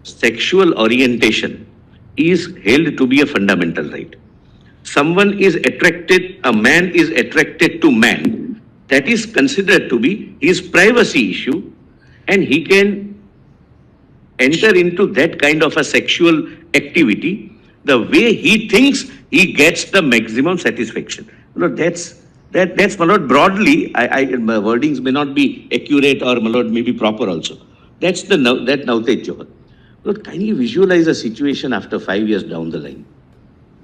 sexual orientation is held to be a fundamental right. Someone is attracted, a man is attracted to man, that is considered to be his privacy issue, and he can enter into that kind of a sexual activity the way he thinks he gets the maximum satisfaction. That's my lord, broadly. My wordings may not be accurate or my lord may be proper also. That's that Navtej Johar. Lord, kindly visualize a situation after 5 years down the line,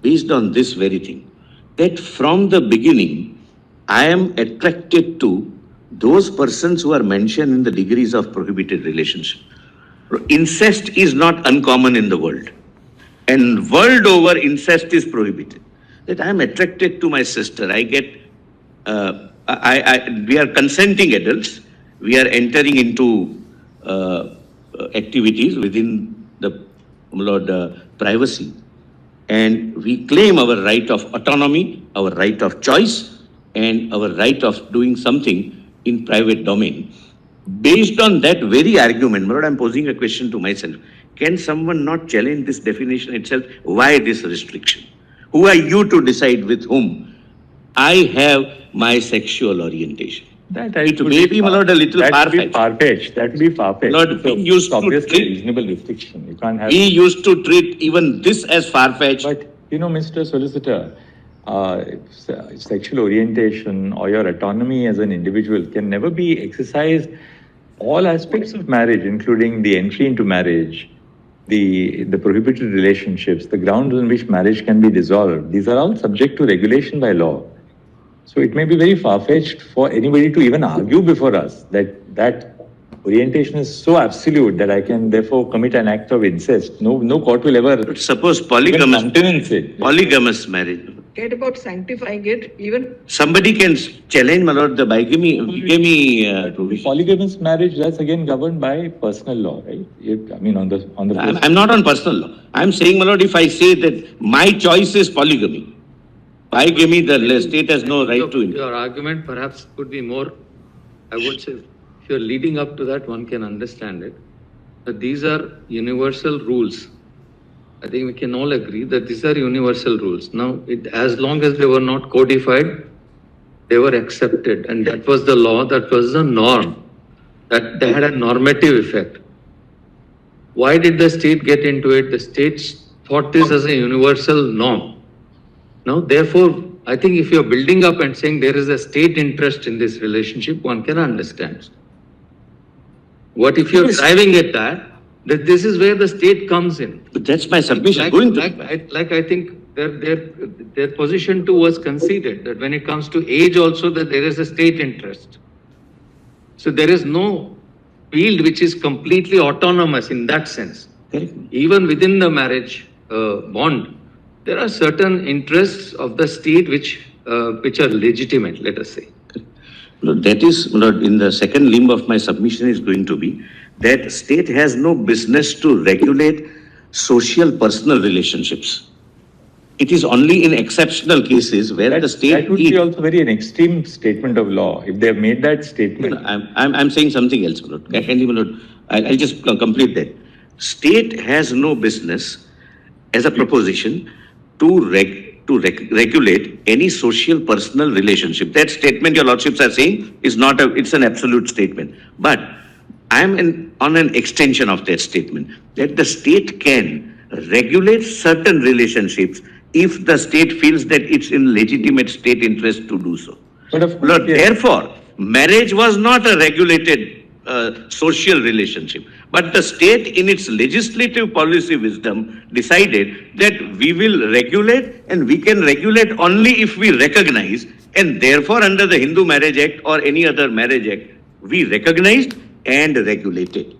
based on this very thing, that from the beginning, I am attracted to those persons who are mentioned in the degrees of prohibited relationship. Incest is not uncommon in the world, and world over incest is prohibited. That I am attracted to my sister, I get, we are consenting adults, we are entering into activities within the Lord privacy, and we claim our right of autonomy, our right of choice, and our right of doing something in private domain. Based on that very argument, my lord, I'm posing a question to myself. Can someone not challenge this definition itself? Why this restriction? Who are you to decide with whom I have my sexual orientation? It may be, my lord, a little far-fetched. That would be far-fetched. Lord, we used to obviously treat, reasonable restriction. You can't have. we used to treat even this as far-fetched. But, Mr. Solicitor, sexual orientation or your autonomy as an individual can never be exercised. All aspects of marriage, including the entry into marriage, the prohibited relationships, the grounds on which marriage can be dissolved, these are all subject to regulation by law. So it may be very far-fetched for anybody to even argue before us that orientation is so absolute that I can therefore commit an act of incest. No court will ever. But suppose polygamous marriage. Get about sanctifying it, even Somebody can challenge, my lord, the bigamy polygamous marriage, that's again governed by personal law, right? I'm not on personal law. I'm saying, my lord, if I say that my choice is polygamy, the state has no right to it. Your argument perhaps could be more, I would say, if you're leading up to that, one can understand it. But these are universal rules. I think we can all agree that these are universal rules. Now, as long as they were not codified, they were accepted. And that was the law, that was the norm. That they had a normative effect. Why did the state get into it? The state thought this as a universal norm. Now, therefore, I think if you're building up and saying there is a state interest in this relationship, one can understand. What if you're driving at that this is where the state comes in? But that's my submission. I think their position too was conceded, that when it comes to age also, that there is a state interest. So there is no field which is completely autonomous in that sense. Even within the marriage bond, there are certain interests of the state which are legitimate, let us say. That is, in the second limb of my submission is going to be that state has no business to regulate social personal relationships. It is only in exceptional cases where the state... That would be also very an extreme statement of law. If they have made that statement... I'm saying something else, I'll just complete that. State has no business as a proposition to regulate any social personal relationship. That statement your lordships are saying is not it's an absolute statement. But I'm on an extension of that statement, that the state can regulate certain relationships if the state feels that it's in legitimate state interest to do so. But therefore, marriage was not a regulated social relationship. But the state, in its legislative policy wisdom, decided that we will regulate, and we can regulate only if we recognize, and therefore under the Hindu Marriage Act or any other marriage act, we recognized and regulated.